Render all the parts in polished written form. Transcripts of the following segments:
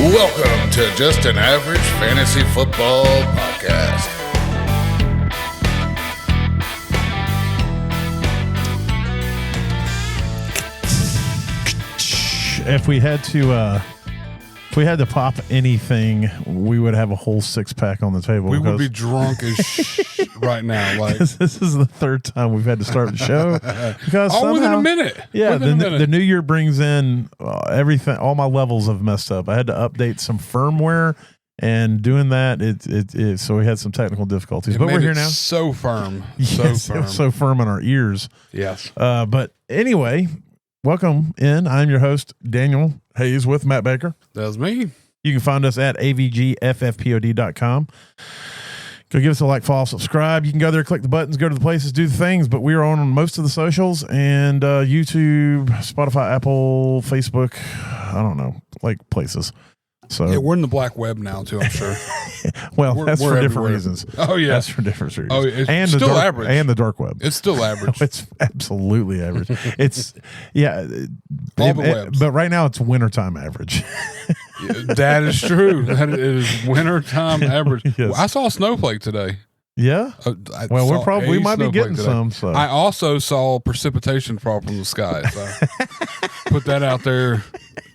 Welcome to Just an Average Fantasy Football Podcast. If we had to pop anything, we would have a whole six-pack on the table. We would be drunk as right now. Like this is the third time we've had to start the show because within a minute. Yeah, the new year brings in everything. All my levels have messed up. I had to update some firmware, and doing that, so we had some technical difficulties. But we're here now. So firm, Yes, so firm, so firm in our ears. Yes. But anyway, welcome in. I'm your host, Daniel Hayes, with Matt Baker. That's me. You can find us at avgffpod.com. Go give us a like, follow, subscribe. You can go there, click the buttons, go to the places, do the things. But we are on most of the socials and YouTube, Spotify, Apple, Facebook. I don't know, like places. So Yeah, we're in the black web now too, I'm sure. well, we're that's for different everywhere. reasons. Oh yeah, That's for different reasons. Oh, it's and still the dark, average. and the dark web. It's still average. It's absolutely average. It's All the webs. But right now it's wintertime average. That is true. That is wintertime average. Yes. I saw a snowflake today. Yeah. Well, we might be getting today. some. So I also saw precipitation fall from the sky. So put that out there.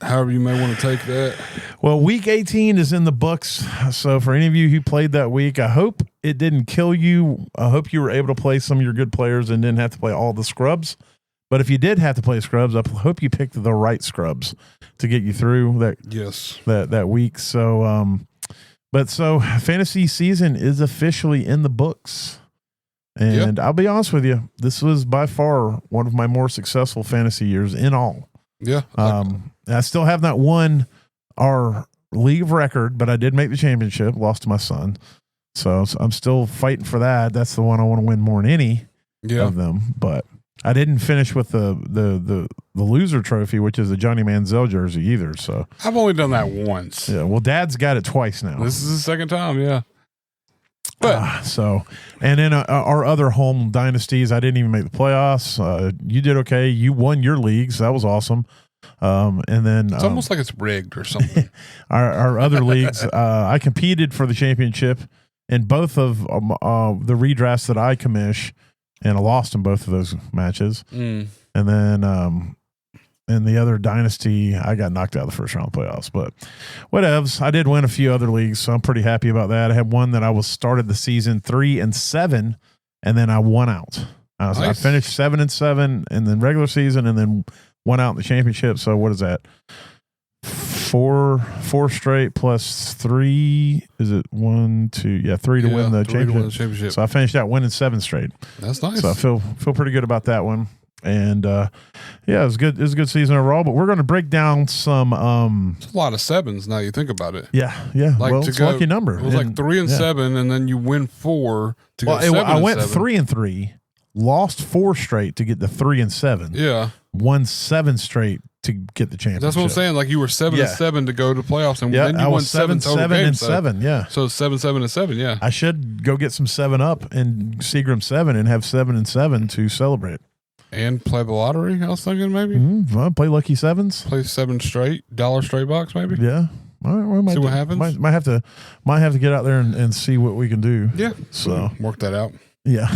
However you may want to take that. Well, week 18 is in the books. So for any of you who played that week, I hope it didn't kill you. I hope you were able to play some of your good players and didn't have to play all the scrubs. But if you did have to play scrubs, I hope you picked the right scrubs to get you through that week. So, so fantasy season is officially in the books. And I'll be honest with you, this was by far one of my more successful fantasy years in all. Yeah. I still have not won our league of record, but I did make the championship, lost to my son. So I'm still fighting for that. That's the one I want to win more than any of them. But I didn't finish with the loser trophy, which is the Johnny Manziel jersey either. So I've only done that once. Yeah. Well, Dad's got it twice now. This is the second time. Yeah. But and then our other home dynasties, I didn't even make the playoffs. You did okay. You won your leagues. That was awesome. And then it's almost like it's rigged or something. our other leagues, I competed for the championship in both of the redrafts that I commish, and I lost in both of those matches. And then in the other dynasty, I got knocked out of the first round of playoffs. But whatevs, I did win a few other leagues, so I'm pretty happy about that. I had one that I started the season 3-7, and then I won out. Nice. I finished 7-7 in the regular season, and then won out in the championship. So what is that? Four straight plus 3. Is it 1, 2? Yeah, 3 to win the championship. So I finished out winning 7 straight. That's nice. So I feel pretty good about that one. And it was good. It was a good season overall. But we're going to break down some. It's a lot of 7s now you think about it. Yeah. Like well, it's a lucky number. It was like 3-7, and then you win 4 to go 7. I went 3-3, lost 4 straight to get the 3-7. Yeah. Won 7 straight to get the championship. That's what I'm saying. Like you were 7-7 to go to playoffs, and then you won 7 total games. 7. Yeah. So 7-7-7. Yeah. I should go get some 7-Up and Seagram 7 and have 7-7 to celebrate. And play the lottery. I was thinking maybe Well, play lucky 7s. play 7 straight $1 straight box maybe. Yeah. All right. Well, See what happens. Might have to get out there and see what we can do. Yeah. So work that out. Yeah.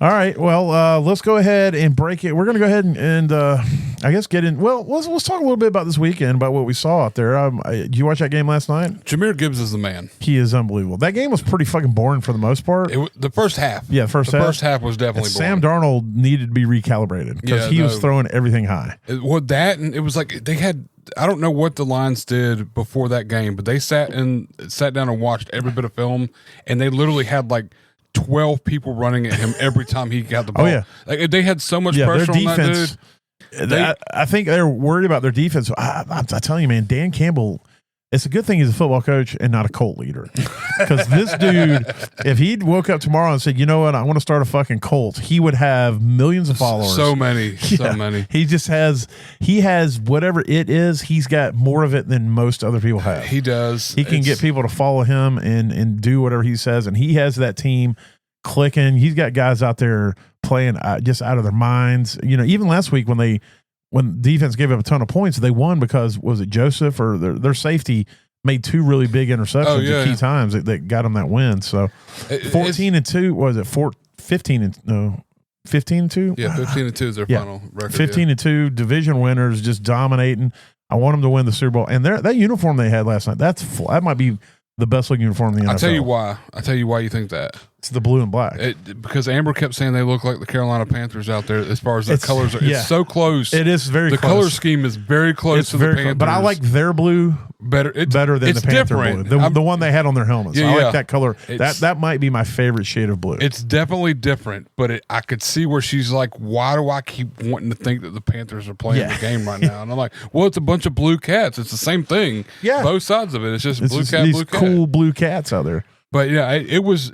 All right. Well, let's go ahead and break it. We're going to go ahead and I guess get in. Well, let's talk a little bit about this weekend, about what we saw out there. Did you watch that game last night? Jahmyr Gibbs is the man. He is unbelievable. That game was pretty fucking boring for the most part. The first half. Yeah, the first half was definitely Sam boring. Darnold needed to be recalibrated because he was throwing everything high. And it was like they had. I don't know what the Lions did before that game, but they sat down and watched every bit of film, and they literally had like 12 people running at him every time he got the ball. Oh, yeah. Like they had so much pressure on that dude. I think they're worried about their defense. I'm telling you, man, Dan Campbell, it's a good thing he's a football coach and not a cult leader. Because this dude, if he woke up tomorrow and said, you know what, I want to start a fucking cult, he would have millions of followers. So many. He has whatever it is, he's got more of it than most other people have. He does. He can get people to follow him and do whatever he says. And he has that team clicking. He's got guys out there playing just out of their minds. You know, even last week when when defense gave up a ton of points, they won because was it Joseph or their safety made 2 really big interceptions at key times that got them that win. So 14-2 was it 15-2? Yeah, 15-2 is their final record. 15-2 division winners, just dominating. I want them to win the Super Bowl. And that uniform they had last night, that might be the best looking uniform in the NFL. I'll tell you why you think that. It's the blue and black. Because Amber kept saying they look like the Carolina Panthers out there as far as their colors are. It's so close. It is very close. The color scheme is very close to the Panthers. But I like their blue better than the Panther different. blue. The one they had on their helmets. Yeah, I like that color. That might be my favorite shade of blue. It's definitely different, but I could see where she's like, why do I keep wanting to think that the Panthers are playing the game right now? And I'm like, well, it's a bunch of blue cats. It's the same thing. Yeah. Both sides of it. It's just blue cat, these blue cat. cool blue cats out there. But yeah, it was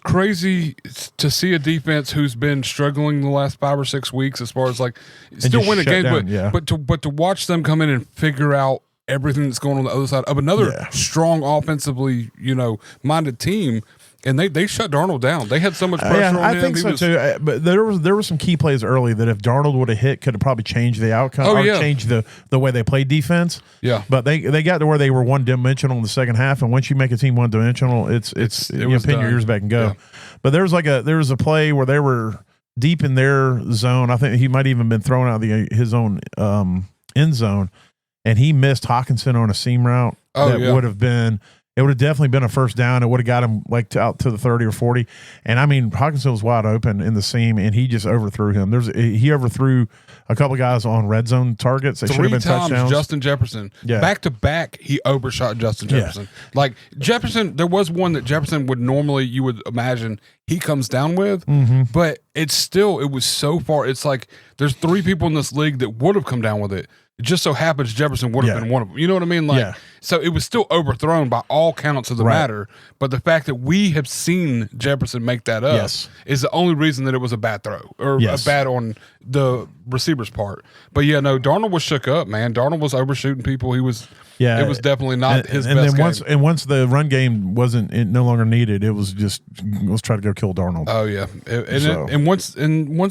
crazy to see a defense who's been struggling the last 5 or 6 weeks as far as like still winning games, but to watch them come in and figure out everything that's going on the other side of another strong offensively, minded team. And they shut Darnold down. They had so much pressure on him. I think so too. But there were some key plays early that if Darnold would have hit, could have probably changed the outcome or changed the way they played defense. Yeah. But they got to where they were one dimensional in the second half, and once you make a team one dimensional, it's pin your ears back and go. Yeah. But there was a play where they were deep in their zone. I think he might even been thrown out of his own end zone, and he missed Hawkinson on a seam route would have been. It would have definitely been a first down. It would have got him out to the 30 or 40. And I mean, Hawkinson was wide open in the seam, and he just overthrew him. He overthrew a couple of guys on red zone targets. They should have been touchdowns. Justin Jefferson, back to back, he overshot Justin Jefferson. Like Jefferson, there was one that Jefferson would normally, you would imagine, he comes down with, but it was so far. It's like there's 3 people in this league that would have come down with it. It just so happens Jefferson would have been one of them. You know what I mean? So it was still overthrown by all counts of the matter. But the fact that we have seen Jefferson make that up is the only reason that it was a bad throw or a bad on the receiver's part. But Darnold was shook up, man. Darnold was overshooting people. He was. Yeah, it was definitely not his best game. Once the run game no longer needed, it was just let's try to go kill Darnold. Oh yeah, and once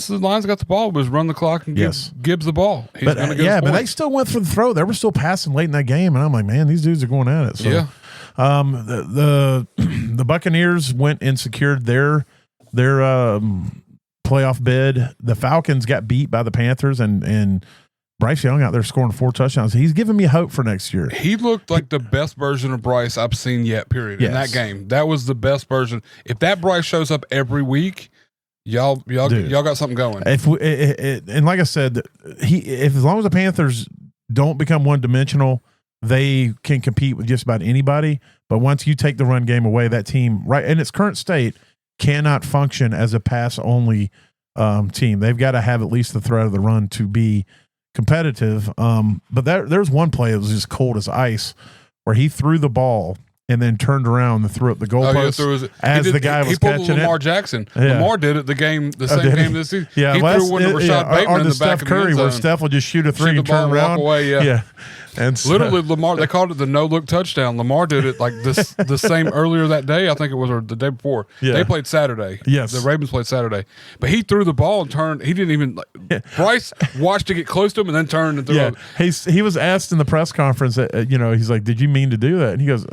the Lions got the ball, it was run the clock and give Gibbs the ball. He's gonna get but they still went for the throw. They were still passing late in that game, and I'm like, man, these dudes are going at it. So, the Buccaneers went and secured their playoff bid. The Falcons got beat by the Panthers, and Bryce Young out there scoring 4 touchdowns. He's giving me hope for next year. He looked like the best version of Bryce I've seen yet, period, in that game. That was the best version. If that Bryce shows up every week, y'all got something going. And like I said, as long as the Panthers don't become one-dimensional, they can compete with just about anybody. But once you take the run game away, that team, right in its current state, cannot function as a pass-only team. They've got to have at least the threat of the run to be competitive. But there's one play that was just cold as ice where he threw the ball and then turned around and threw up the goalpost as the guy was catching it. He pulled Lamar Jackson. Lamar did it the same game this season. Yeah, he threw one to Rashad Bateman in the back Steph Curry, where Steph will just shoot a 3 and turn around. Walk away, yeah. And so, literally, Lamar, they called it the no-look touchdown. Lamar did it like the same earlier that day, I think it was, or the day before. Yeah. They played Saturday. Yes. The Ravens played Saturday. But he threw the ball and turned. He didn't even Bryce watched it get close to him and then turned and threw it. He was asked in the press conference, he's like, did you mean to do that? And he goes,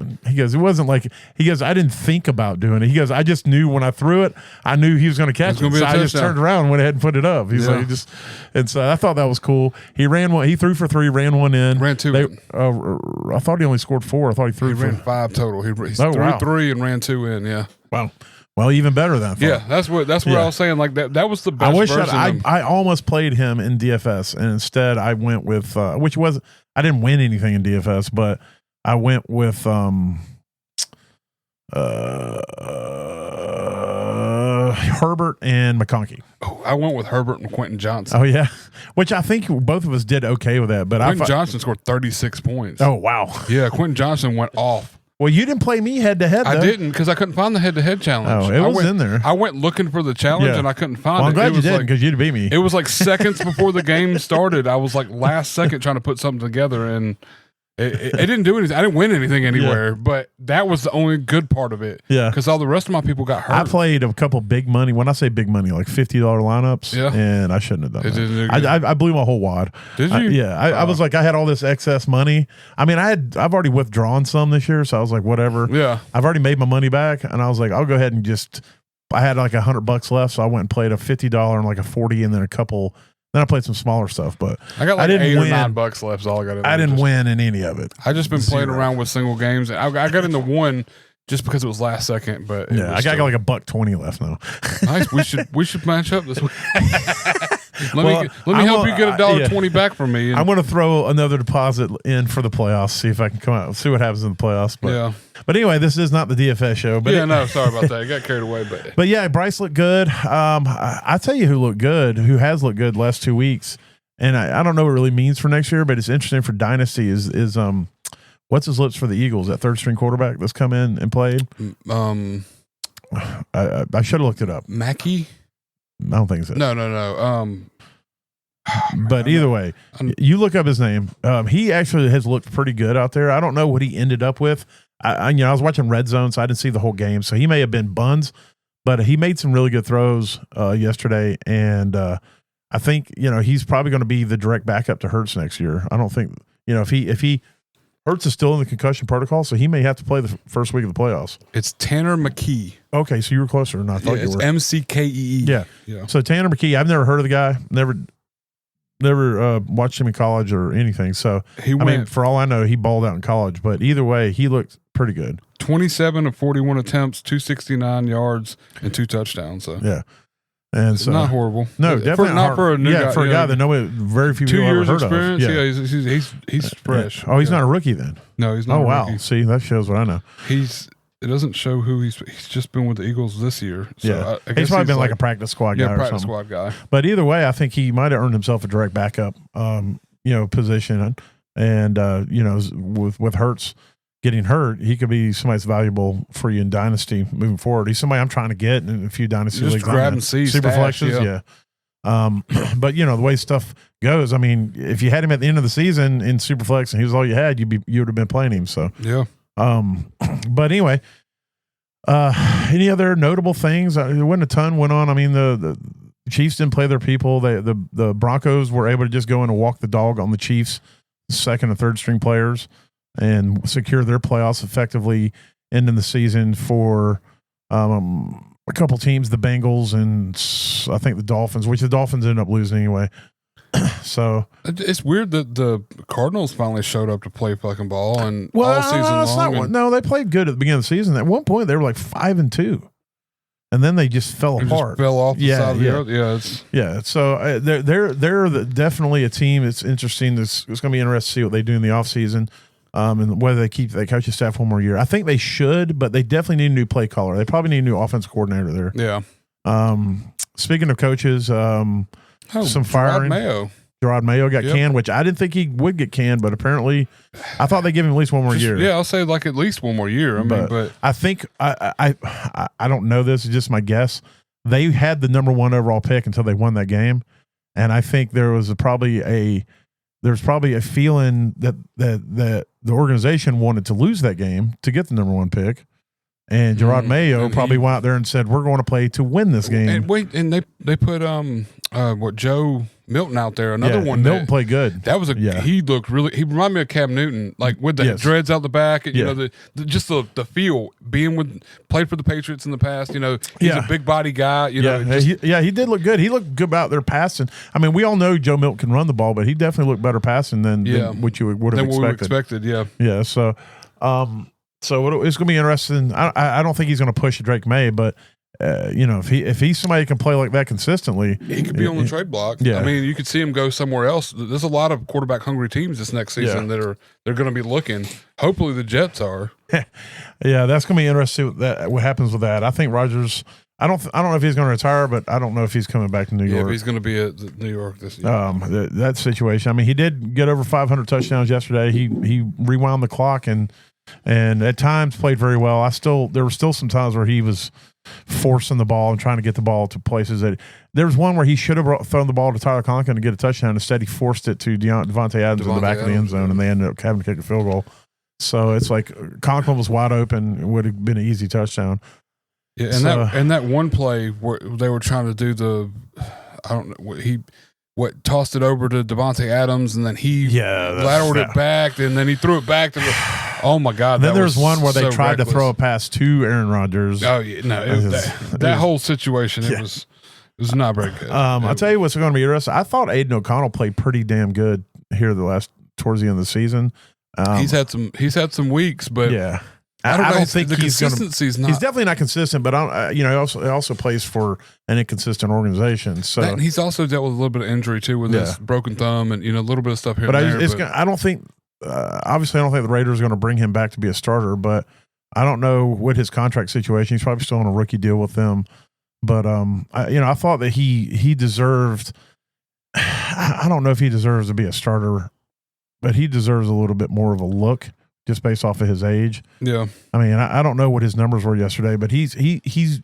it wasn't like, I didn't think about doing it. He goes, I just knew when I threw it, I knew he was going to catch it. So I just turned around and went ahead and put it up. He's like, and so I thought that was cool. He ran one, he threw for 3, ran one in. Ran 2. I thought he only scored 4. I thought he ran 5 total. He threw 3 and ran 2 in. Yeah. Wow. Well, even better than I thought. Yeah, that's what I was saying. Like that was the best. I almost played him in DFS, and instead I went with I didn't win anything in DFS, but I went with Herbert and McConkey. Oh, I went with Herbert and Quentin Johnson. Oh yeah, which I think both of us did okay with that. But Quentin Johnson scored 36 points. Oh wow. Yeah, Quentin Johnson went off. Well, you didn't play me head-to-head, though. I didn't, because I couldn't find the head-to-head challenge. Oh, it was in there. I went looking for the challenge, and I couldn't find it. I'm glad you didn't, because you'd beat me. It was like seconds before the game started. I was like last second trying to put something together, and It didn't do anything. I didn't win anything anywhere, but that was the only good part of it. Yeah. Because all the rest of my people got hurt. I played a couple big money. When I say big money, like $50 lineups. Yeah. And I shouldn't have done It didn't do that. good. I blew my whole wad. Did you? I was like, I had all this excess money. I mean, I've already withdrawn some this year, so I was like, whatever. Yeah. I've already made my money back, and I was like, I'll go ahead and I had like $100 left, so I went and played a $50 and like a 40, and then a couple. Then I played some smaller stuff, but I got like didn't $8 or win. $9 left. Is all I got. I didn't win in any of it. I just been playing Zero. around with single games. I got into one just because it was last second, but it Yeah, was I got still like $1.20 left now. nice. We should match up this week. Well, let me help you get $1.20 back from me. And, I'm going to throw another deposit in for the playoffs. See if I can come out. See what happens in the playoffs. But yeah, but anyway, this is not the DFS show. But no, sorry about that. I got carried away, But yeah, Bryce looked good. I tell you who looked good, who has looked good the last 2 weeks, and I don't know what it really means for next year, but it's interesting for Dynasty is what's his lips for the Eagles, that third string quarterback that's come in and played. I should have looked it up. Mackey. I don't think so. No. But either way, you look up his name. He actually has looked pretty good out there. I don't know what he ended up with. I was watching Red Zone, so I didn't see the whole game. So he may have been buns, but he made some really good throws yesterday. And I think he's probably going to be the direct backup to Hurts next year. I don't think if he Hurts is still in the concussion protocol, so he may have to play the first week of the playoffs. It's Tanner McKee. Okay, so you were closer than I thought you it's were. McKee. Yeah. So Tanner McKee, I've never heard of the guy. Never watched him in college or anything. So He went for all I know, he balled out in college. But either way, he looked pretty good. 27 of 41 attempts, 269 yards, and 2 touchdowns. So Yeah, and it's so not horrible. no, definitely not for a new guy. for a guy that nobody, very few 2 people years ever heard experience. of. Yeah, he's fresh. Oh, he's Yeah. not a rookie then. No, he's not. Oh a wow, rookie. see that shows what I know. It doesn't show who he's just been with the Eagles this year. So Yeah, I guess he's probably been like a practice squad guy or practice something. squad guy. But either way, I think he might have earned himself a direct backup, position. And with Hurts getting hurt, he could be somebody that's valuable for you in Dynasty moving forward. He's somebody I'm trying to get in a few Dynasty Just leagues. grab and see super stash, flexes, yeah. But the way stuff goes, I mean, if you had him at the end of the season in super flex and he was all you had, you would have been playing him. So Yeah. But anyway, any other notable things? There wasn't a ton went on. I mean, the Chiefs didn't play their people. The Broncos were able to just go in and walk the dog on the Chiefs' second and third string players and secure their playoffs effectively, ending the season for a couple teams, the Bengals and I think the Dolphins, which the Dolphins ended up losing anyway. So it's weird that the Cardinals finally showed up to play fucking ball and all season long. No, they played good at the beginning of the season. At one point, they were like 5-2, and then they just fell apart. Just fell off the side of the earth. Yeah, So they're definitely a team that's interesting. It's going to be interesting to see what they do in the offseason, and whether they keep their coaching staff one more year. I think they should, but they definitely need a new play caller. They probably need a new offensive coordinator there. Yeah. Speaking of coaches, some firing. Gerard Mayo got canned, which I didn't think he would get canned, but apparently I thought they give him at least one more year. Yeah, I'll say like at least one more year. But I think I don't know this, it's just my guess. They had the number 1 overall pick until they won that game. And I think there was probably a feeling that the organization wanted to lose that game to get the number 1 pick. And Gerard Mayo probably went out there and said, "We're going to play to win this game." And they put Joe Milton out there, another one. Milton played good. That was he looked really. He reminded me of Cam Newton, like with the dreads out the back, and just the feel. Played for the Patriots in the past. He's a big body guy. He did look good. He looked good out there passing. I mean, we all know Joe Milton can run the ball, but he definitely looked better passing than what you would have expected. Yeah. So. So it's going to be interesting. I don't think he's going to push Drake May, but if he's somebody who can play like that consistently, he could be on the trade block. Yeah. I mean, you could see him go somewhere else. There's a lot of quarterback hungry teams this next season they're going to be looking. Hopefully, the Jets are. Yeah, that's going to be interesting. What happens with that? I think Rodgers. I don't know if he's going to retire, but I don't know if he's coming back to New York. Yeah, if he's going to be at New York this year. That situation. I mean, he did get over 500 touchdowns yesterday. He rewound the clock and and at times played very well. There were still some times where he was forcing the ball and trying to get the ball to places that there was one where he should have thrown the ball to Tyler Conklin to get a touchdown. Instead, he forced it to Devontae Adams in the back of the end zone, and they ended up having to kick a field goal. So it's like Conklin was wide open; it would have been an easy touchdown. Yeah, and that one play where they were trying to do tossed it over to Devontae Adams, and then he lateraled it back, and then he threw it back to the. Oh my God! Then there was one where they tried to throw a pass to Aaron Rodgers. Oh yeah, no, that whole situation it was not very good. I'll tell you what's going to be interesting. I thought Aiden O'Connell played pretty damn good here towards the end of the season. He's had some weeks, but yeah. I don't think the he's consistency's not. He's definitely not consistent, but he also plays for an inconsistent organization. So and he's also dealt with a little bit of injury too, with his broken thumb and a little bit of stuff here. But and there, I don't think. Obviously, I don't think the Raiders are going to bring him back to be a starter. But I don't know what his contract situation. He's probably still on a rookie deal with them. But I thought that he deserved. I don't know if he deserves to be a starter, but he deserves a little bit more of a look. Just based off of his age. Yeah. I mean, I don't know what his numbers were yesterday, but he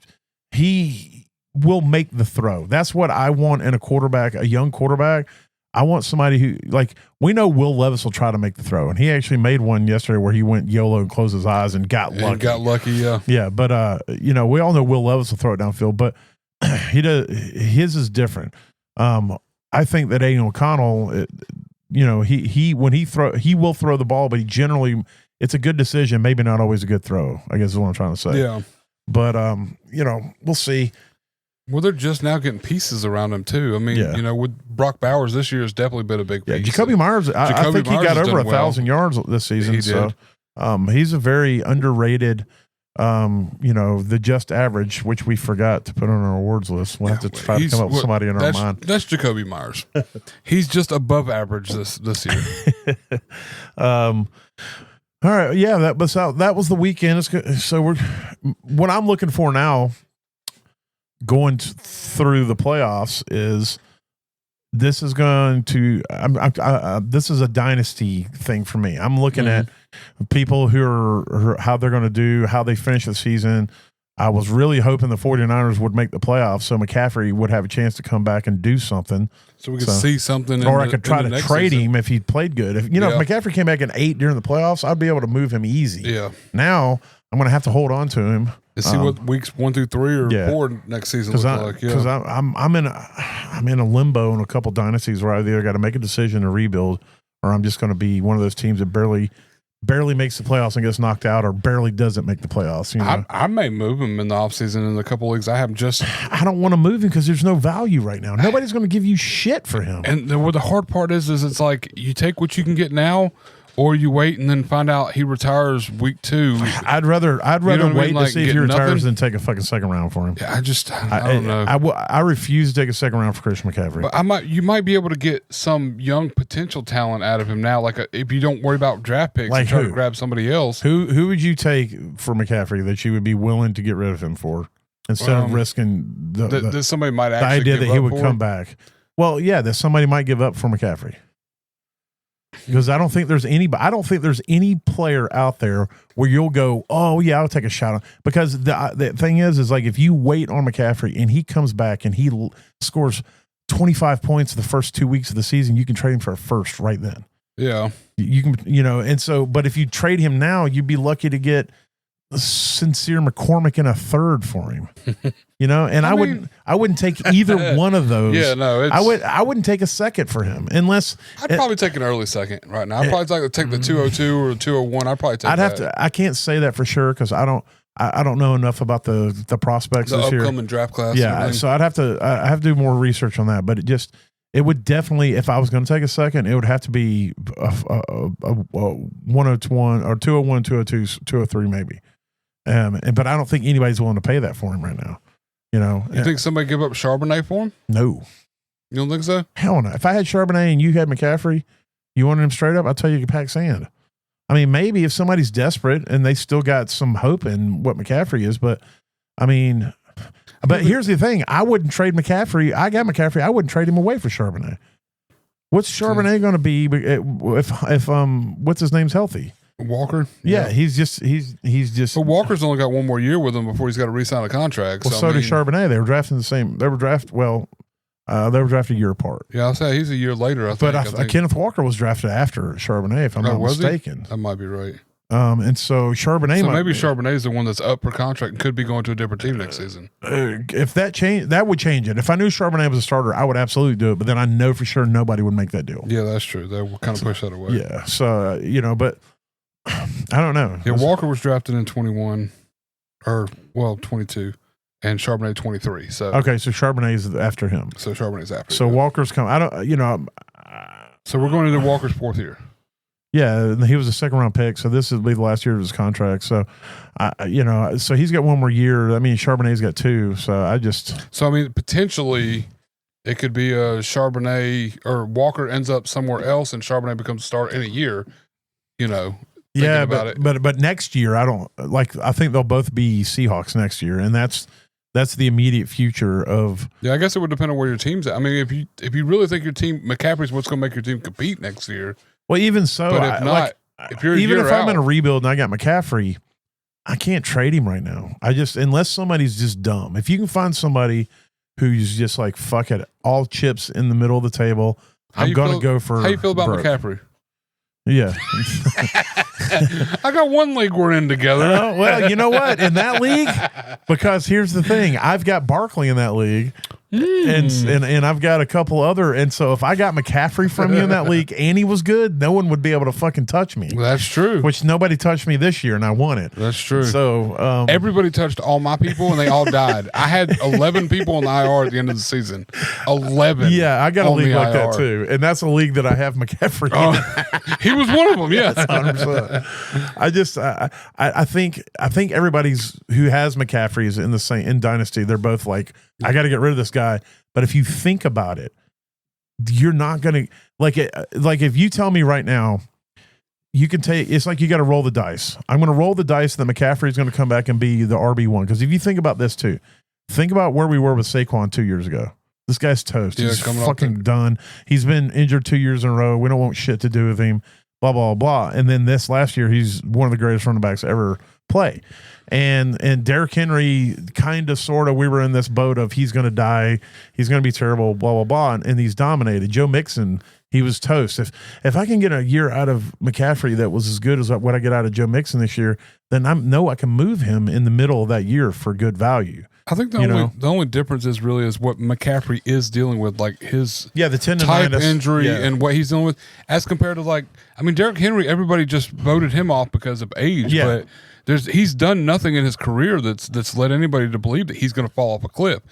will make the throw. That's what I want in a quarterback, a young quarterback. I want somebody who, like, we know Will Levis will try to make the throw, and he actually made one yesterday where he went YOLO and closed his eyes and got lucky. Yeah. Yeah, but we all know Will Levis will throw it downfield, but his is different. I think that Aiden O'Connell. He will throw the ball, but it's a good decision. Maybe not always a good throw, I guess is what I'm trying to say. Yeah. But, we'll see. Well, they're just now getting pieces around him too. I mean, with Brock Bowers this year has definitely been a big piece. Yeah, Jacoby Myers, I think he got over 1,000 yards this season. He did. So he's a very underrated, the just average, which we forgot to put on our awards list. We'll have to try to come up with somebody in our mind. That's Jacoby Myers. He's just above average this year. All right, yeah, that was the weekend. So what I'm looking for now, going through the playoffs, is this is going to. This is a dynasty thing for me. I'm looking at people who are how they're going to do, how they finish the season. I was really hoping the 49ers would make the playoffs so McCaffrey would have a chance to come back and do something. So we could see something. Or I could try to trade him if he played good. If McCaffrey came back in 8 during the playoffs, I'd be able to move him easy. Yeah. Now I'm going to have to hold on to him. To see what weeks 1 through 3 or 4 next season look like. Because I'm in a limbo in a couple dynasties where I've either got to make a decision to rebuild, or I'm just going to be one of those teams that barely makes the playoffs and gets knocked out, or barely doesn't make the playoffs. I may move him in the offseason in a couple leagues. I don't want to move him because there's no value right now. Nobody's going to give you shit for him. And the hard part is it's like you take what you can get now, or you wait and then find out he retires week 2. I'd rather wait to see if he retires than take a fucking second round for him. Yeah, I don't know. I refuse to take a second round for Christian McCaffrey. But you might be able to get some young potential talent out of him now. Like if you don't worry about draft picks, and try to grab somebody else. Who would you take for McCaffrey that you would be willing to get rid of him for instead of risking that somebody might actually the idea that he would come back? Well, yeah, that somebody might give up for McCaffrey. Because I don't think there's any player out there where you'll go, oh yeah, I'll take a shot on. Because the thing is like if you wait on McCaffrey and he comes back and he scores 25 points the first 2 weeks of the season, you can trade him for a first right then. Yeah, you can, and so. But if you trade him now, you'd be lucky to get Sincere McCormick in a third for him. And I wouldn't take either one of those. Yeah, no, I wouldn't take a second for him unless I'd probably take an early second right now. I'd probably take the 202 or 201. I'd probably take. I can't say that for sure because I don't know enough about the prospects this year. The upcoming draft class. Yeah, so I have to do more research on that. But it would definitely, if I was going to take a second, it would have to be a 101 or 201, 202, 203 maybe. But I don't think anybody's willing to pay that for him right now. You think somebody give up Charbonnet for him? No. You don't think so? Hell no. If I had Charbonnet and you had McCaffrey, you wanted him straight up, I'll tell you could pack sand. I mean, maybe if somebody's desperate and they still got some hope in what McCaffrey is, but I mean, here's the thing. I wouldn't trade McCaffrey. I got McCaffrey. I wouldn't trade him away for Charbonnet. What's Charbonnet going to be if what's his name's healthy? Walker. Yeah, he's just. But Walker's only got one more year with him before he's got to re-sign a contract. Well, so did Charbonnet. They were drafting the same. They were drafted a year apart. Yeah, I'll say he's a year later. I think. But Kenneth Walker was drafted after Charbonnet, if I'm not mistaken. That might be right. And so Charbonnet. So maybe Charbonnet is the one that's up for contract and could be going to a different team next season. If that changed, that would change it. If I knew Charbonnet was a starter, I would absolutely do it. But then I know for sure nobody would make that deal. Yeah, that's true. They will kind of push that away. Yeah. So but I don't know. Yeah, Walker was drafted in 21, 22, and Charbonnet 23. So okay, so Charbonnet is after him. So Charbonnet's after. So Walker's come. I don't. So we're going into Walker's fourth year. Yeah, he was a second round pick, so this will be the last year of his contract. So, so he's got one more year. I mean, Charbonnet's got 2. So I mean, potentially, it could be a Charbonnet or Walker ends up somewhere else, and Charbonnet becomes a starter in a year. Yeah, but next year I don't like. I think they'll both be Seahawks next year, and that's the immediate future of. Yeah, I guess it would depend on where your team's at. I mean, if you really think your team McCaffrey's what's going to make your team compete next year. Well, even so, but if not, if you're even if I'm out, in a rebuild and I got McCaffrey, I can't trade him right now. Unless somebody's just dumb. If you can find somebody who's just like fuck it, all chips in the middle of the table, I'm gonna go for. How you feel about Burke. McCaffrey? Yeah. I got one league we're in together. Well, you know what? In that league, because here's the thing, I've got Barkley in that league. And I've got a couple other, and so if I got McCaffrey from you in that league and he was good, no one would be able to fucking touch me. That's true. Which nobody touched me this year, and I won it. That's true. So everybody touched all my people, and they all died. I had 11 people in the IR at the end of the season. 11. Yeah, I got a league like IR. that too, and that's a league that I have McCaffrey. He was one of them. Yes, 100%. I think everybody's who has McCaffrey is in the same in Dynasty. They're both like, I got to get rid of this guy. But if you think about it, you're not going to like if you tell me right now, you can take, it's like you got to roll the dice. I'm going to roll the dice that McCaffrey is going to come back and be the RB1. Because if you think about this too, think about where we were with Saquon 2 years ago. This guy's toast. Yeah, he's fucking done. He's been injured 2 years in a row. We don't want shit to do with him. Blah, blah, blah. And then this last year, he's one of the greatest running backs ever play. And Derrick Henry kind of sort of, we were in this boat of he's going to die. He's going to be terrible, blah, blah, blah. And he's dominated. Joe Mixon, he was toast. If I can get a year out of McCaffrey that was as good as what I get out of Joe Mixon this year, then I can move him in the middle of that year for good value. I think the only difference is what McCaffrey is dealing with, like his the tendonitis type injury and what he's dealing with, as compared to Derrick Henry. Everybody just voted him off because of age, but he's done nothing in his career that's led anybody to believe that he's going to fall off a cliff.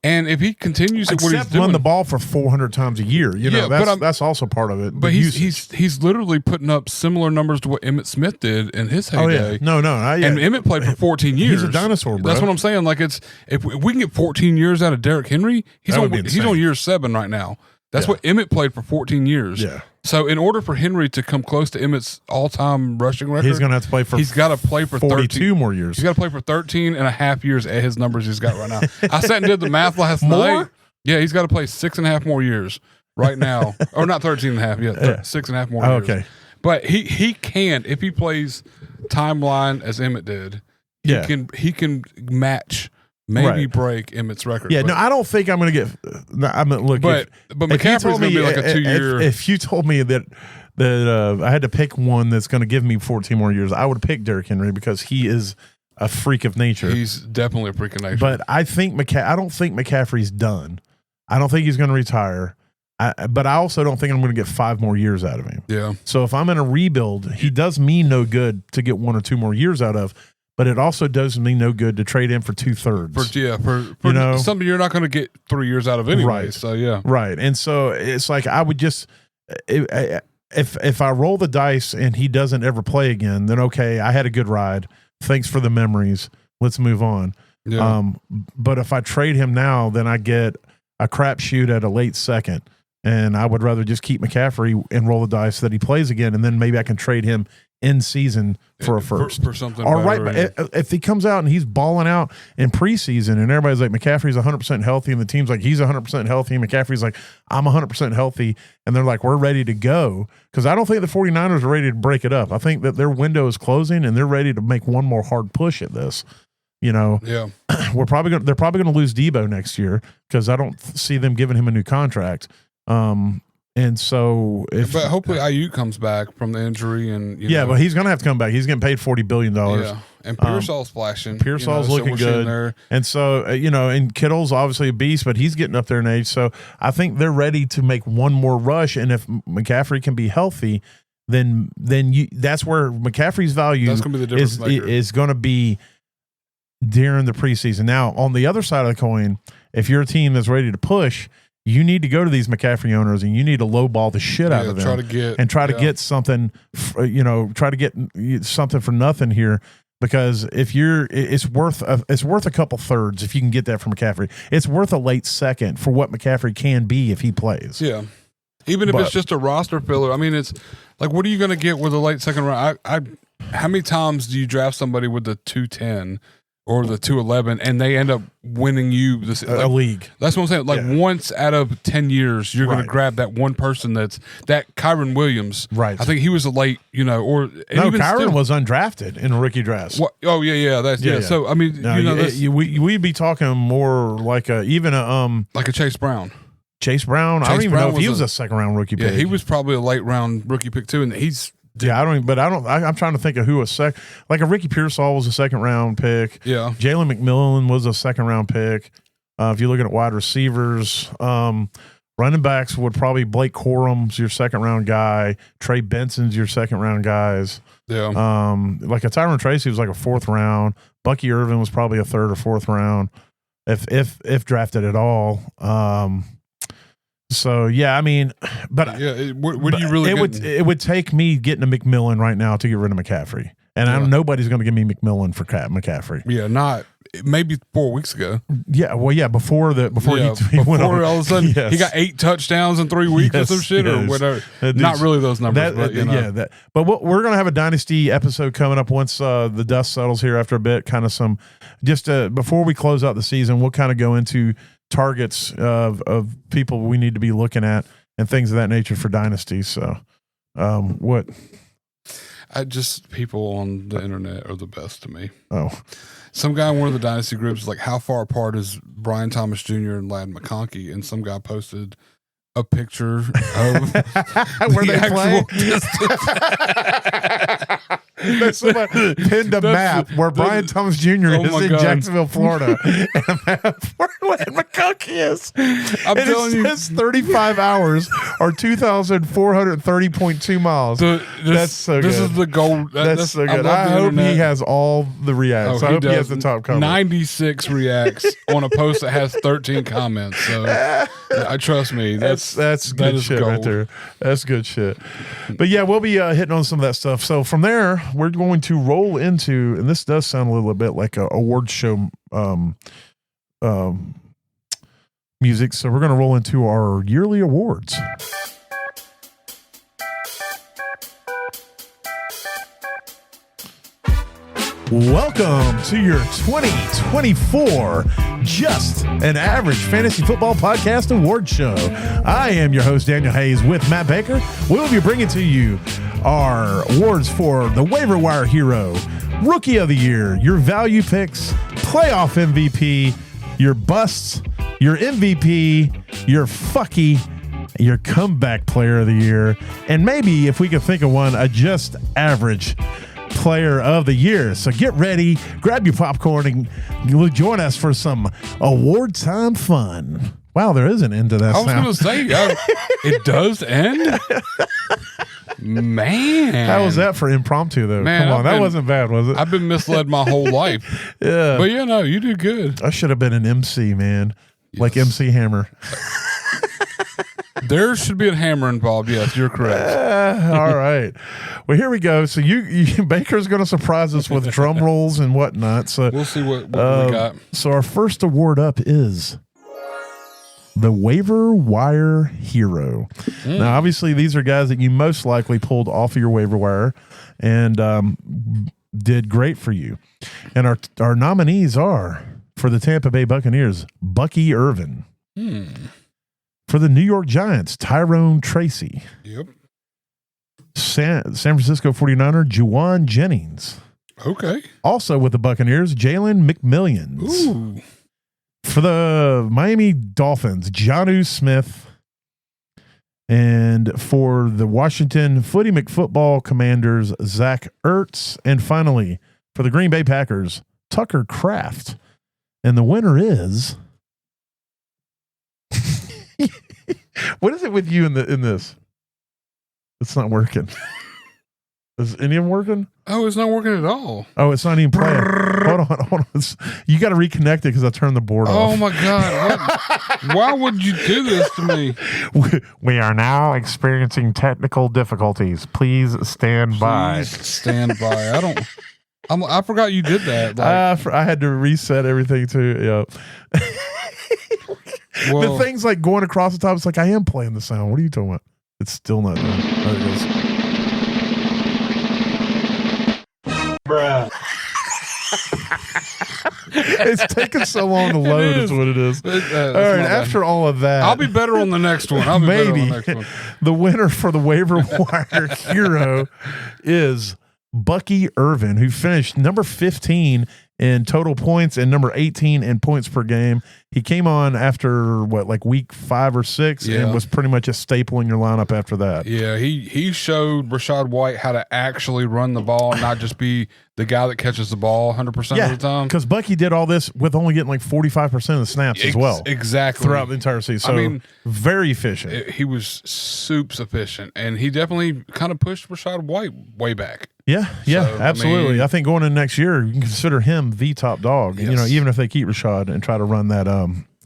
And if he continues at what he's doing, run the ball for 400 times a year, that's also part of it. But he's literally putting up similar numbers to what Emmitt Smith did in his heyday. Oh, yeah. And Emmitt played for 14 years. He's a dinosaur, bro. That's what I'm saying. Like if we can get 14 years out of Derrick Henry, he's on year 7 right now. That's what Emmitt played for 14 years. Yeah. So in order for Henry to come close to Emmitt's all-time rushing record, he's going to have to play for. He's got to play for 42 more years. He's got to play for 13 and a half years at his numbers he's got right now. I sat and did the math last night. Yeah, he's got to play 6.5 more years right now, or not 13 and a half. Yeah, 6.5 more years. Okay, but he can, if he plays timeline as Emmitt did. He can match. Maybe break Emmitt's record. Yeah, no, I don't think I'm going to get. Look, but McCaffrey's going to be like a 2-year. If you told me that I had to pick one that's going to give me 14 more years, I would pick Derrick Henry because he is a freak of nature. He's definitely a freak of nature. But I think I don't think McCaffrey's done. I don't think he's going to retire. But I also don't think I'm going to get 5 more years out of him. Yeah. So if I'm in a rebuild, he does me no good to get 1 or 2 more years out of. But it also does me no good to trade in for 2/3. For something you're not going to get 3 years out of anyway. Right. So yeah, right. And so it's like I would just if I roll the dice and he doesn't ever play again, then okay, I had a good ride. Thanks for the memories. Let's move on. Yeah. But if I trade him now, then I get a crapshoot at a late second, and I would rather just keep McCaffrey and roll the dice that he plays again, and then maybe I can trade him in season for a first for something or better, right. If he comes out and he's balling out in preseason and everybody's like McCaffrey's 100% healthy and the team's like he's 100% healthy, McCaffrey's like I'm 100% healthy, and they're like we're ready to go, because I don't think the 49ers are ready to break it up. I think that their window is closing and they're ready to make one more hard push at this. You know, yeah, they're probably going to lose Debo next year because I don't see them giving him a new contract. And so but hopefully Ayuk comes back from the injury, and but he's going to have to come back. He's getting paid $40 billion. Yeah, and Pearsall's flashing. Pearsall's looking good. There. And so, and Kittle's obviously a beast, but he's getting up there in age. So I think they're ready to make one more rush. And if McCaffrey can be healthy, then that's where McCaffrey's value that's going to be the difference maker. is going to be during the preseason. Now, on the other side of the coin, if you're a team that's ready to push, you need to go to these McCaffrey owners and you need to lowball the shit out of them. Try to get something, try to get something for nothing here. Because if it's worth a couple thirds if you can get that from McCaffrey. It's worth a late second for what McCaffrey can be if he plays. Yeah, even if it's just a roster filler. I mean, it's like, what are you going to get with a late second round? How many times do you draft somebody with the 210 or the 211 and they end up winning you a league? That's what I'm saying. Once out of 10 years, you're going to grab that one person that Kyron Williams. Right. I think he was a late, Kyron was undrafted in a rookie draft. Oh yeah. So I mean, we'd be talking more like a Chase Brown. Chase Brown. I don't even know if he was a second round rookie pick. Yeah, he was probably a late round rookie pick too, and he's. Yeah, I'm trying to think of who like a Ricky Pearsall was a second round pick. Yeah. Jalen McMillan was a second round pick. If you're looking at wide receivers, running backs would probably Blake Corum's your second round guy. Trey Benson's your second round guys. Yeah. Like a Tyron Tracy was like a fourth round. Bucky Irvin was probably a third or fourth round, if drafted at all. So yeah, I mean, but what do you really? It would take me getting a McMillan right now to get rid of McCaffrey, and nobody's going to give me McMillan for McCaffrey. Yeah, not maybe 4 weeks ago. Yeah, well, yeah, before he went on. All of a sudden he got 8 touchdowns in 3 weeks or some shit or whatever. Not really those numbers, but But we're going to have a dynasty episode coming up once the dust settles here after a bit. Kind of some before we close out the season, we'll kind of go into targets of people we need to be looking at and things of that nature for dynasties. So what people on the internet are the best to me. Some guy in one of the dynasty groups is like, how far apart is Brian Thomas Jr. and Ladd McConkey? And some guy posted a picture of where they play. Somebody pinned a map where Brian Thomas Jr. is in Jacksonville, Florida, and a map where McConkey is. I'm telling you, it says 35 hours or 2,430.2 miles. That's so good. This is the goal. That's so good. I hope he has all the reacts. I hope he has the top comment. 96 reacts on a post that has 13 comments. So trust me, that's good shit right there. That's good shit. But yeah, we'll be hitting on some of that stuff. So from there, we're going to roll into, and this does sound a little bit like a award show music. So we're going to roll into our yearly awards. Welcome to your 2024 Just an Average Fantasy Football Podcast Award Show. I am your host, Daniel Hayes, with Matt Baker. We'll be bringing to you our awards for the Waiver Wire Hero, Rookie of the Year, your value picks, Playoff MVP, your busts, your MVP, your fucky, your comeback player of the year, and maybe, if we could think of one, a Just Average Player of the Year. So get ready, grab your popcorn, and you'll join us for some award time fun. Wow, there is an end to that. I was going to say, it does end? Man. How was that for impromptu, though? Man, come on, that wasn't bad, was it? I've been misled my whole life. Yeah. But you did good. I should have been an MC, man. Yes. Like MC Hammer. There should be a hammer involved. Yes, you're correct. All right. Well, here we go. So Baker's going to surprise us with drum rolls and whatnot. So we'll see what we got. So our first award up is the waiver wire hero. Now, obviously, these are guys that you most likely pulled off of your waiver wire and did great for you. And our nominees are, for the Tampa Bay Buccaneers, Bucky Irvin. For the New York Giants, Tyrone Tracy. Yep. San Francisco 49er, Juwan Jennings. Okay. Also with the Buccaneers, Jalen McMillions. Ooh. For the Miami Dolphins, Jonnu Smith. And for the Washington Footy McFootball Commanders, Zach Ertz. And finally, for the Green Bay Packers, Tucker Kraft. And the winner is... What is it with you in this? It's not working. Is any of them working? Oh, it's not working at all. Oh, it's not even playing. Hold on. You got to reconnect it because I turned the board off. Oh my God! Why would you do this to me? We are now experiencing technical difficulties. Please stand by. Please stand by. I forgot you did that. I had to reset everything too. Yeah. The thing's like going across the top. It's like I am playing the sound. What are you talking about? It's still not done. There it goes. Bruh. It's taking so long to load is what it is. All right, after all of that, I'll be better on the next one. Maybe the winner for the waiver wire hero is Bucky Irvin, who finished number 15 in total points and number 18 in points per game. He came on after week 5 or 6 and was pretty much a staple in your lineup after that. Yeah, he showed Rachaad White how to actually run the ball and not just be the guy that catches the ball 100% of the time. Because Bucky did all this with only getting 45% of the snaps as well. Exactly. Throughout the entire season. So very efficient. He was soups efficient, and he definitely kind of pushed Rachaad White way back. Yeah, absolutely. I think going into next year, you can consider him the top dog. Yes. Even if they keep Rachaad and try to run that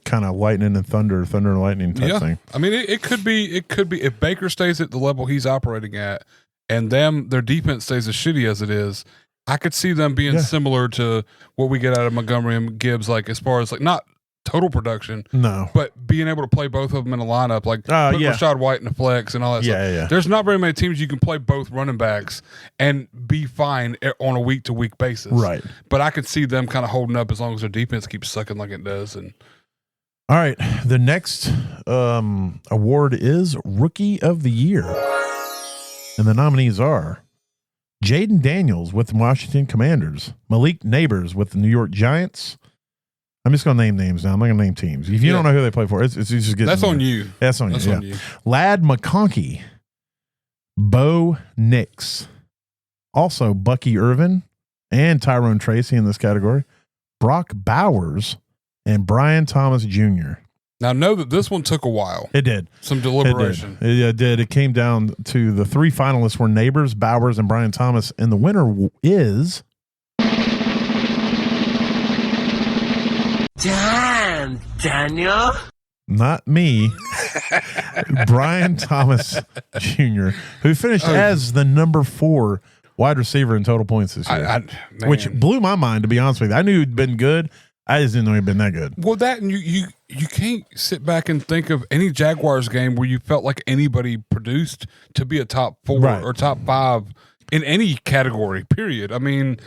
kind of lightning and thunder and lightning type thing. I mean, it could be if Baker stays at the level he's operating at, and their defense stays as shitty as it is. I could see them being similar to what we get out of Montgomery and Gibbs, as far as not total production, but being able to play both of them in a lineup, put Rachaad White in the flex and all that stuff. Yeah. There's not very many teams you can play both running backs and be fine on a week-to-week basis. Right. But I could see them kind of holding up as long as their defense keeps sucking like it does. And all right, the next award is Rookie of the Year. And the nominees are Jaden Daniels with the Washington Commanders, Malik Neighbors with the New York Giants. I'm just going to name names now. I'm not going to name teams. If you don't know who they play for, it's just getting that's on you. That's on you. Ladd McConkey, Bo Nix, also Bucky Irvin and Tyrone Tracy in this category, Brock Bowers, and Brian Thomas Jr. Now, know that this one took a while. It did. Some deliberation. It did. It came down to the 3 finalists were Neighbors, Bowers, and Brian Thomas, and the winner is... Damn, Daniel. Not me. Brian Thomas Jr., who finished as the number 4 wide receiver in total points this year, which blew my mind, to be honest with you. I knew he'd been good. I just didn't know he'd been that good. Well, that and you can't sit back and think of any Jaguars game where you felt like anybody produced to be a top 4 or top 5 in any category, period. I mean,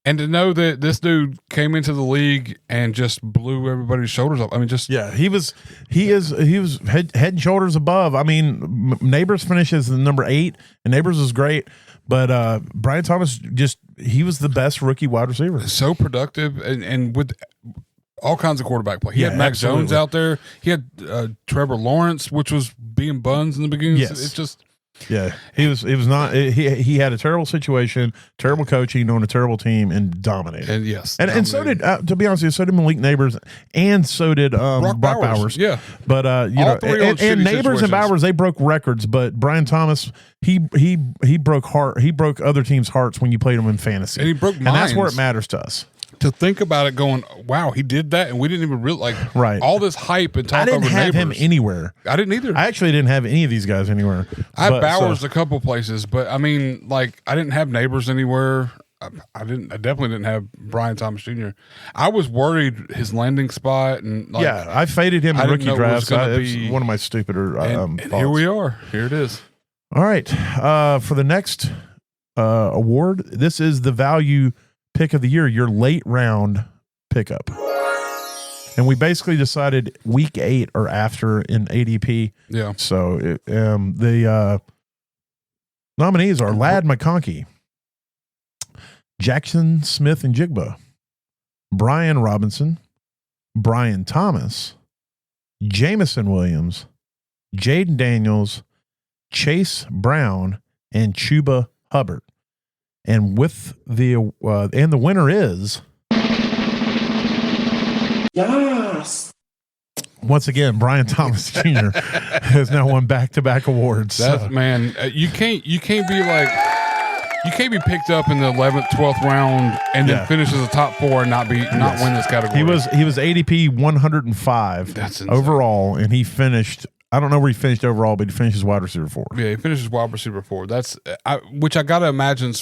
and to know that this dude came into the league and just blew everybody's shoulders up. I mean, he was head and shoulders above. I mean, Neighbors finishes the number 8, and Neighbors is great. But Brian Thomas he was the best rookie wide receiver. So productive and with all kinds of quarterback play. He had Mac Jones out there. He had Trevor Lawrence, which was being buns in the beginning. Yes. It's just he was not. He had a terrible situation, terrible coaching on a terrible team, and dominated. And and so did to be honest with you, so did Malik Neighbors, and so did Brock Bowers. Yeah, but and Neighbors and Bowers, they broke records. But Brian Thomas, he broke other teams' hearts when you played him in fantasy, and he broke minds. And that's where it matters to us. To think about it, going, wow, he did that, and we didn't even realize all this hype and talk over Neighbors. I didn't have him anywhere. I didn't either. I actually didn't have any of these guys anywhere. I had Bowers a couple places, but I mean, I didn't have Neighbors anywhere. I definitely didn't have Brian Thomas Jr. I was worried his landing spot and I faded him I in didn't know rookie it was drafts. gonna It's be- one of my stupider and here thoughts. we are. Here it is. All right. For the next award, this is the value pick of the year, your late round pickup. And we basically decided week 8 or after in ADP. Yeah. So the nominees are Ladd McConkey, Jackson Smith and Jigba, Brian Robinson, Brian Thomas, Jameson Williams, Jaden Daniels, Chase Brown, and Chuba Hubbard. And with the winner is Yes. once again Brian Thomas Jr. has now won back-to-back awards. That's So, man. You can't be picked up in the 11th, 12th round and then Yeah. finish as a top 4 and not win this category. he was ADP 105 That's insane. overall, and he finished. I don't know where he finished overall, but he finishes wide receiver 4. Yeah, he finishes wide receiver 4. That's which I gotta imagine.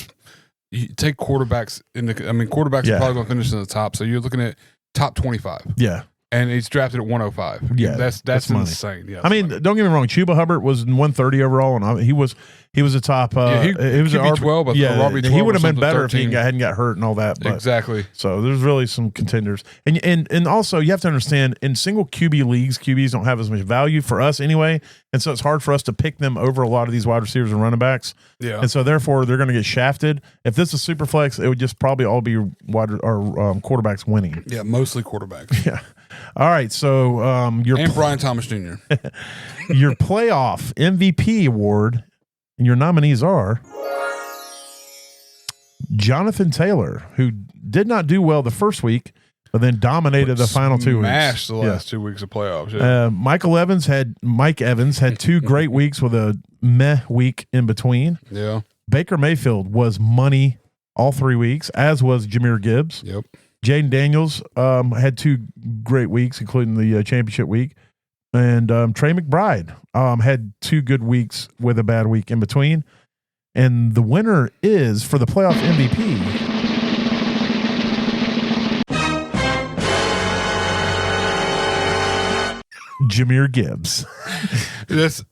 You take quarterbacks quarterbacks Yeah. are probably gonna finish in the top. So you're looking at top 25, Yeah. and he's drafted at 105. Yeah, that's that's money. insane. Yeah, I mean, don't get me wrong. Chuba Hubbard was 130 overall, and he was a top. he was could an be 12, but Yeah, RB 12 he or would have been something, better if 13. he hadn't got hurt and all that. But, exactly. So there's really some contenders, and also you have to understand in single QB leagues, QBs don't have as much value for us anyway, and so it's hard for us to pick them over a lot of these wide receivers and running backs. Yeah, And so therefore they're going to get shafted. If this is super flex, it would just probably all be quarterbacks winning. yeah, mostly quarterbacks. Yeah. All right. So your And Brian Thomas Jr. your playoff MVP award and your nominees are Jonathan Taylor, who did not do well the first week, but then dominated the final 2 weeks. Smashed the Yeah. last 2 weeks of playoffs. Yeah. Mike Evans had 2 great weeks with a meh week in between. Yeah. Baker Mayfield was money all 3 weeks, as was Jahmyr Gibbs. Yep. Jaden Daniels had 2 great weeks, including the championship week. And Trey McBride had 2 good weeks with a bad week in between. And the winner is, for the playoff MVP, Jahmyr Gibbs. This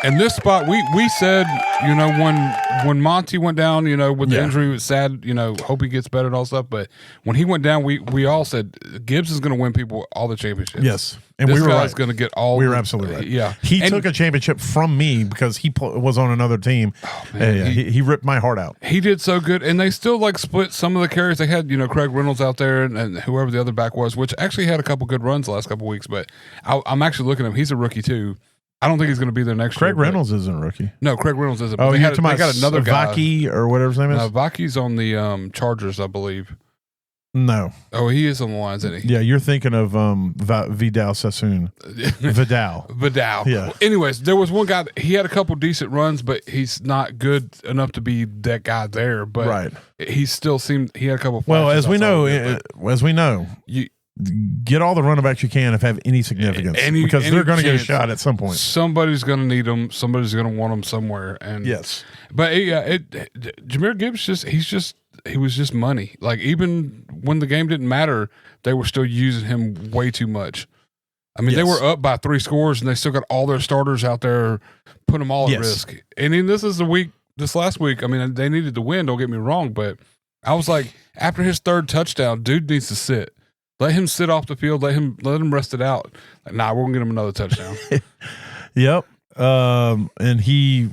and this spot we said, when Monty went down, with the Yeah. injury, it was sad, hope he gets better and all stuff. But when he went down, we all said Gibbs is going to win people all the championships. Yes. And This we were guy's right. going to get all. We were absolutely right. Yeah, He And took a championship from me because he was on another team. man, Yeah, he ripped my heart out. He did so good, and they still split some of the carries. They had Craig Reynolds out there and whoever the other back was, which actually had a couple good runs the last couple weeks. But I'm actually looking at him. He's a rookie too. I don't think he's going to be there next year. Craig Reynolds isn't a rookie. No, Craig Reynolds isn't. Oh, But you're they talking got another guy. Vaki or whatever his name is? No, Vaki's on the Chargers, I believe. No. Oh, he is on the lines, isn't he? Yeah, you're thinking of Vidal Sassoon. Vidal. Vidal. Yeah. Anyways, there was one guy he had a couple decent runs, but he's not good enough to be that guy there. But Right. he still seemed he had a couple. Well, flashes as we outside know, of it, you get all the running backs you can if have any significance, because any they're going to get a chance. shot at some point. somebody's going to need them. Somebody's going to want them somewhere. And Yes. but Jahmyr Gibbs he was just money. Like even when the game didn't matter, they were still using him way too much. I mean, they Yes. were up by 3 scores and they still got all their starters out there, put them all at Yes. risk. And then this last week, I mean, they needed to win, don't get me wrong, but I was like, after his 3rd touchdown, dude needs to sit. Let him sit off the field. Let him rest it out. Like, nah, we're gonna get him another touchdown. Yep. And he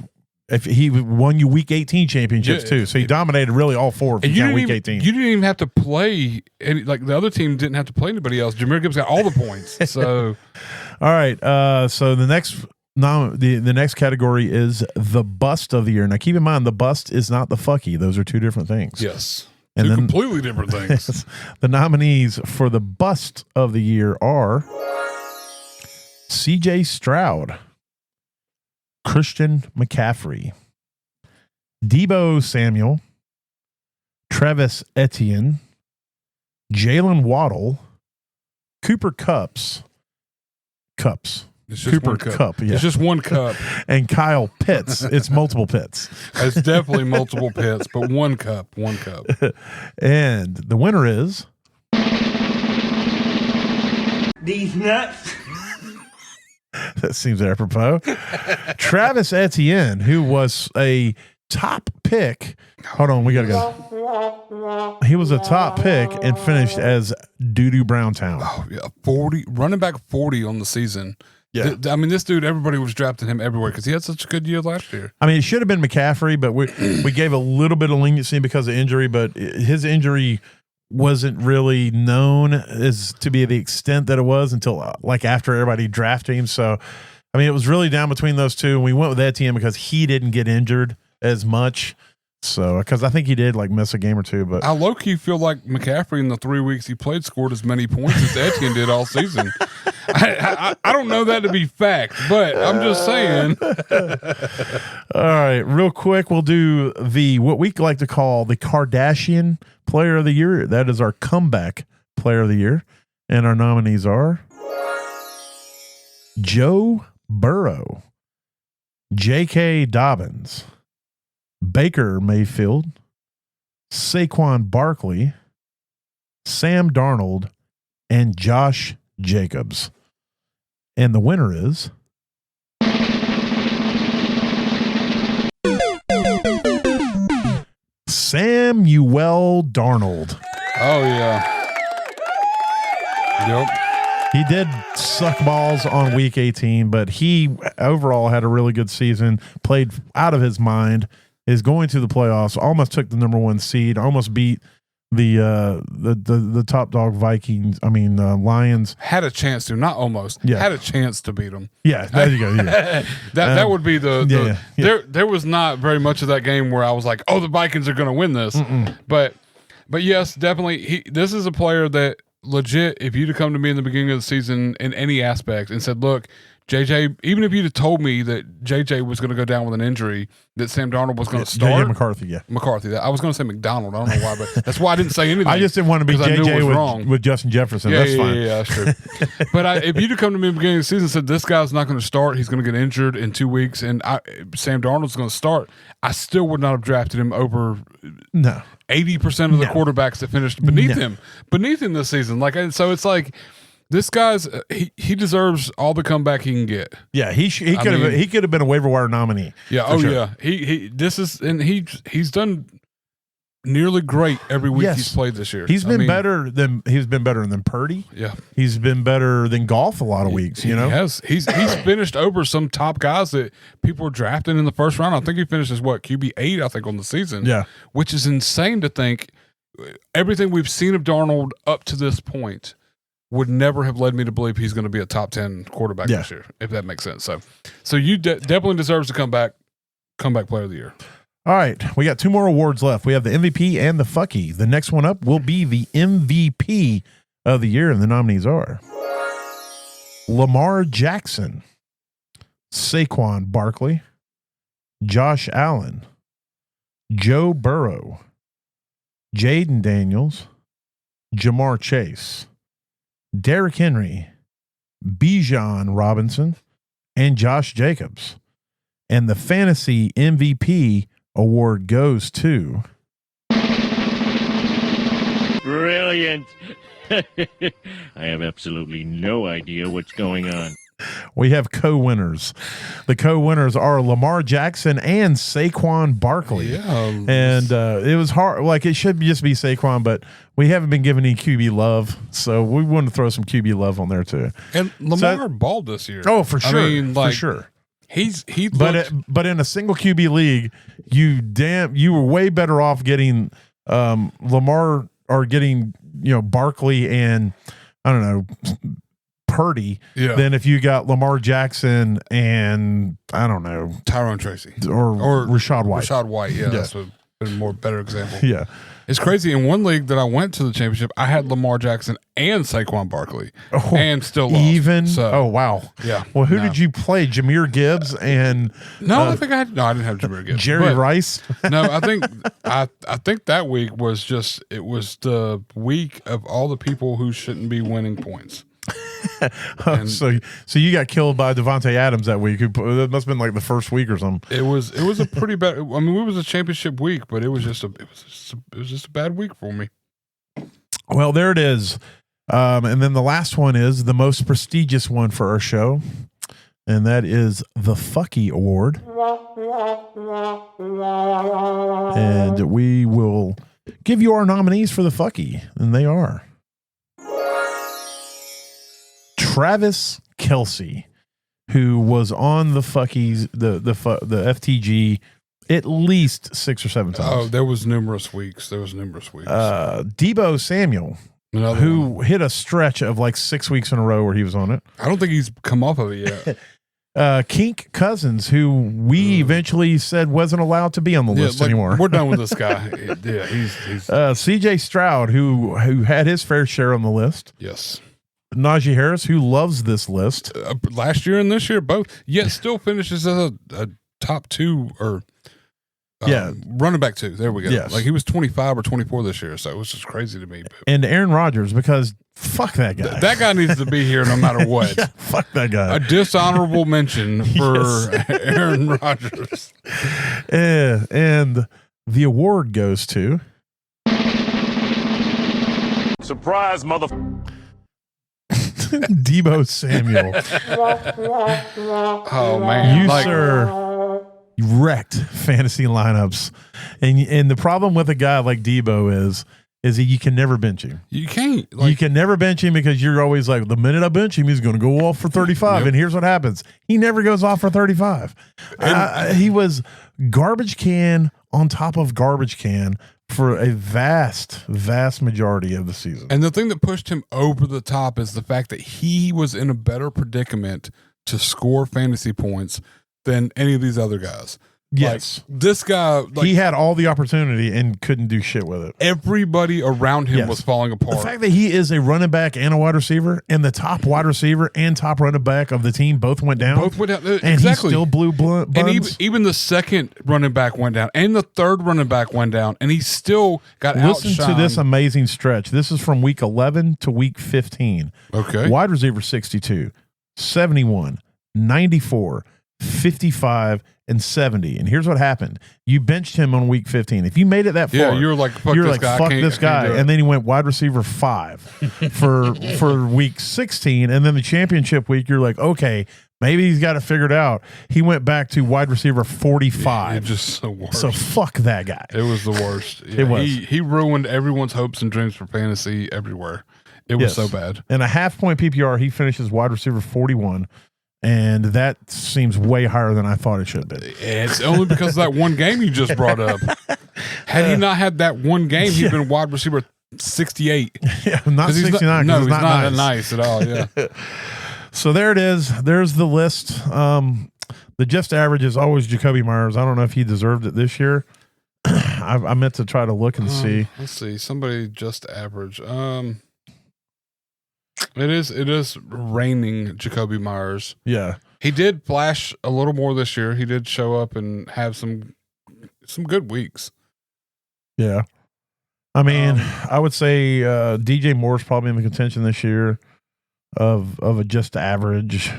won you week 18 championships Yeah, too. So he dominated really all 4 if you count week 18. You didn't even have to play any, like the other team didn't have to play anybody else. Jahmyr Gibbs got all the points. So All right. So the next category is the bust of the year. Now keep in mind the bust is not the fucky. Those are 2 different things. yes, And two then- completely different things. The nominees for the bust of the year are CJ Stroud, Christian McCaffrey, Deebo Samuel, Travis Etienne, Jalen Waddle, Cooper Cups, It's just Cooper one cup. Kupp, yeah. It's just one cup. And Kyle Pitts. It's multiple Pitts. It's definitely multiple pits, but one cup. And the winner is These nuts. that seems apropos. Travis Etienne, who was a top pick. Hold on, we gotta go. He was a top pick and finished as Doo-Doo Browntown. Oh, yeah, 40 running back 40 on the season. Yeah. I mean, this dude, everybody was drafting him everywhere because he had such a good year last year. I mean, it should have been McCaffrey, but we gave a little bit of leniency because of injury, but his injury wasn't really known as to be the extent that it was until like after everybody drafted him. So, I mean, it was really down between those two. And we went with Etienne because he didn't get injured as much. So, because I think he did like miss a game or two, but I low-key feel like McCaffrey in the 3 weeks he played scored as many points as Etienne did all season. I don't know that to be fact, but I'm just saying. all right, real quick, we'll do what we like to call the Kardashian Player of the Year. That is our comeback Player of the Year, and our nominees are Joe Burrow, J.K. Dobbins, Baker Mayfield, Saquon Barkley, Sam Darnold, and Josh Jacobs. And the winner is Samuel Darnold. Oh, yeah. Yep. He did suck balls on week 18, but he overall had a really good season, played out of his mind, is going to the playoffs, almost took the number 1 seed, almost beat the top dog Vikings. I mean, Lions. Had a chance to, not almost. Yeah. Had a chance to beat them. Yeah, there you go. Yeah. That would be the yeah. There was not very much of that game where I was like, oh, the Vikings are going to win this. But yes, definitely. This is a player that legit, if you'd have come to me in the beginning of the season in any aspect and said, look, JJ, even if you'd have told me that JJ was going to go down with an injury, that Sam Darnold was going to start. JJ McCarthy, McCarthy. I was going to say McDonald. I don't know why, but that's why I didn't say anything. I just didn't want to be 'cause I knew it was JJ wrong. with Justin Jefferson. Yeah, That's fine. Yeah, that's true. But if you'd have come to me in the beginning of the season and said, this guy's not going to start, he's going to get injured in 2 weeks, and Sam Darnold's going to start, I still would not have drafted him over No. 80% of the quarterbacks that finished beneath him this season. So it's like, this guy's he deserves all the comeback he can get. Yeah, he could have been a waiver wire nominee. Yeah, for sure. yeah. He's done nearly great every week he's played this year. He's been better than Purdy. Yeah, he's been better than Golf a lot of weeks. He has. He's finished over some top guys that people were drafting in the first round. I think he finished as QB8, I think, on the season. Yeah, which is insane to think. Everything we've seen of Darnold up to this point would never have led me to believe he's going to be a top 10 quarterback this year, if that makes sense. So you definitely deserves to comeback player of the year. All right, we got 2 more awards left. We have the MVP and the Fucky. The next one up will be the MVP of the year, and the nominees are Lamar Jackson, Saquon Barkley, Josh Allen, Joe Burrow, Jaden Daniels, Jamar Chase, Derrick Henry, Bijan Robinson, and Josh Jacobs. And the fantasy MVP award goes to Brilliant. I have absolutely no idea what's going on. We have co-winners. The co-winners are Lamar Jackson and Saquon Barkley. Yeah. And it was hard. Like, it should just be Saquon, but we haven't been giving any QB love. So we want to throw some QB love on there too. And Lamar balled this year. Oh, for sure. I mean, for sure. But in a single QB league, you were way better off getting Lamar or getting, Barkley and I don't know, Purdy than if you got Lamar Jackson and I don't know, Tyrone Tracy or Rashad White. Rashad White, that's a better example. Yeah. It's crazy. In one league that I went to the championship, I had Lamar Jackson and Saquon Barkley, and still lost. Oh wow, yeah. Well, who did you play? Jameer Gibbs and I think I didn't have Jameer Gibbs. Jerry Rice. No, I think that week was the week of all the people who shouldn't be winning points. So you got killed by Devontae Adams that week. That must have been like the first week or something. It was a pretty bad. I mean, it was a championship week, but it was just a bad week for me. Well, there it is. And then the last one is the most prestigious one for our show, and that is the Fucky Award. And we will give you our nominees for the Fucky, and they are Travis Kelce, who was on the Fuckies, the FTG at least 6 or 7 times. Oh, there was numerous weeks. Deebo Samuel, Another who one. hit a stretch of like 6 weeks in a row where he was on it. I don't think he's come off of it yet. Kink Cousins, who we eventually said wasn't allowed to be on the list anymore. We're done with this guy. Yeah, he's CJ Stroud, who had his fair share on the list. yes. Najee Harris, who loves this list. Last year and this year both, yet still finishes as a top 2 or running back 2. There we go. Yes. Like he was 25 or 24 this year, so it was just crazy to me. But And Aaron Rodgers, because fuck that guy. that guy needs to be here no matter what. Yeah, fuck that guy. A dishonorable mention for Aaron Rodgers. And the award goes to Surprise, mother. Deebo Samuel. Oh man, You, sir, you wrecked fantasy lineups. And the problem with a guy like Deebo is that you can never bench him. you can't. You can never bench him because you're always like, the minute I bench him, he's going to go off for 35. Yep. And here's what happens. He never goes off for 35. He was garbage can on top of garbage can for a vast majority of the season. And the thing that pushed him over the top is the fact that he was in a better predicament to score fantasy points than any of these other guys. Yes. Like, this guy, He had all the opportunity and couldn't do shit with it. everybody around him Yes. was falling apart. The fact that he is a running back and a wide receiver, and the top wide receiver and top running back of the team both went down. Both went down. And Exactly. he still blew buns. And even the second running back went down, and the third running back went down, and he still got Listen outshined. to this amazing stretch. This is from week 11 to week 15. Okay. Wide receiver 62, 71, 94, 55, and 70. And here's what happened. You benched him on week 15. If you made it that far, Yeah, you were like, fuck you're this like, guy. I fuck can't- this I can't guy. do it. And then he went wide receiver 5 for week 16. And then the championship week, you're like, okay, maybe he's got it figured out. He went back to wide receiver 45. It just the worst. So fuck that guy. It was the worst. Yeah, It was. He ruined everyone's hopes and dreams for fantasy everywhere. It was Yes. so bad. And a half point PPR, he finishes wide receiver 41. And that seems way higher than I thought it should be. It's only because of that one game you just brought up. Had he not had that one game, he'd been wide receiver 68. Yeah, not 'Cause he's 69. No, He's he's not nice. nice at all. Yeah. So there it is. There's the list. The just average is always Jacoby Myers. I don't know if he deserved it this year. I meant to try to look and see. Let's see. Somebody just average. It is raining Jacoby Myers. Yeah. He did flash a little more this year. He did show up and have some good weeks. Yeah. I mean, I would say DJ Moore's probably in the contention this year of a just average.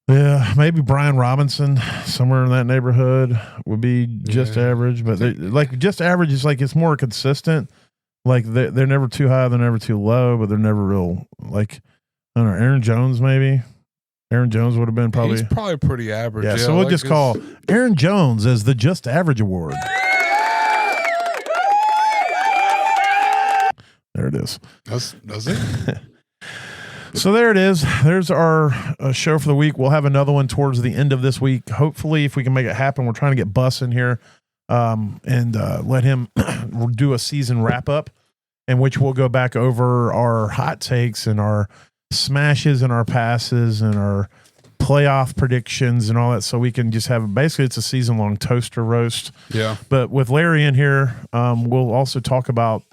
Yeah, maybe Brian Robinson, somewhere in that neighborhood, would be just Yeah. average. But like just average is like it's more consistent. Like they're never too high, they're never too low, but they're never real. Like I don't know, Aaron Jones maybe. Aaron Jones would have been probably. He's probably pretty average. Yeah, so we'll like just it's- call Aaron Jones as the Just Average Award. There it is. Does it? So there it is. There's our show for the week. We'll have another one towards the end of this week. Hopefully, if we can make it happen, we're trying to get Bus in here and let him do a season wrap up, in which we'll go back over our hot takes and our smashes and our passes and our playoff predictions and all that. So we can just have basically it's a season long toaster roast. Yeah. But with Larry in here, we'll also talk about,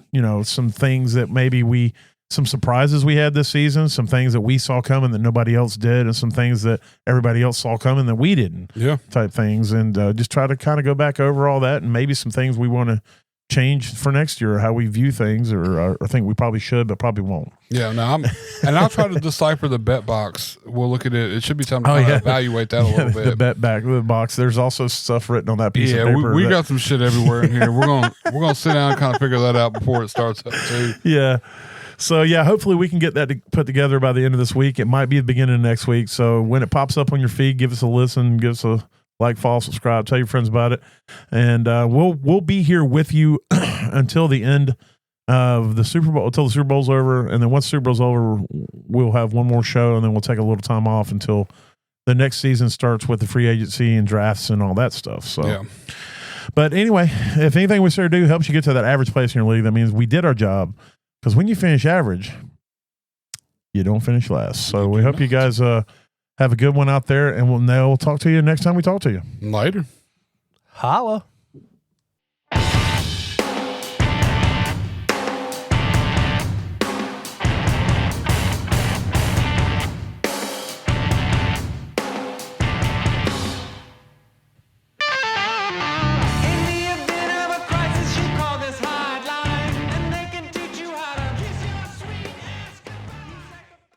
some things that maybe some surprises we had this season, some things that we saw coming that nobody else did, and some things that everybody else saw coming that we didn't. Yeah. Type things. And just try to kind of go back over all that and maybe some things we want to change for next year, how we view things, or I think we probably should, but probably won't. Yeah, no, I'll try to decipher the bet box. We'll look at it. It should be time to evaluate that a little bit. The bet back of the box. There's also stuff written on that piece of paper. We got some shit everywhere in here. We're gonna sit down and kind of figure that out before it starts up too. Yeah. So yeah, hopefully we can get that put together by the end of this week. It might be the beginning of next week. So when it pops up on your feed, give us a listen, give us a like, follow, subscribe, tell your friends about it, and we'll be here with you until the end of the Super Bowl, until the Super Bowl's over, and then once the Super Bowl's over, we'll have one more show, and then we'll take a little time off until the next season starts with the free agency and drafts and all that stuff. So, yeah. But anyway, if anything we start to do helps you get to that average place in your league, that means we did our job. Because when you finish average, you don't finish last. So we hope you guys have a good one out there, and we'll talk to you next time we talk to you. Later. Holla.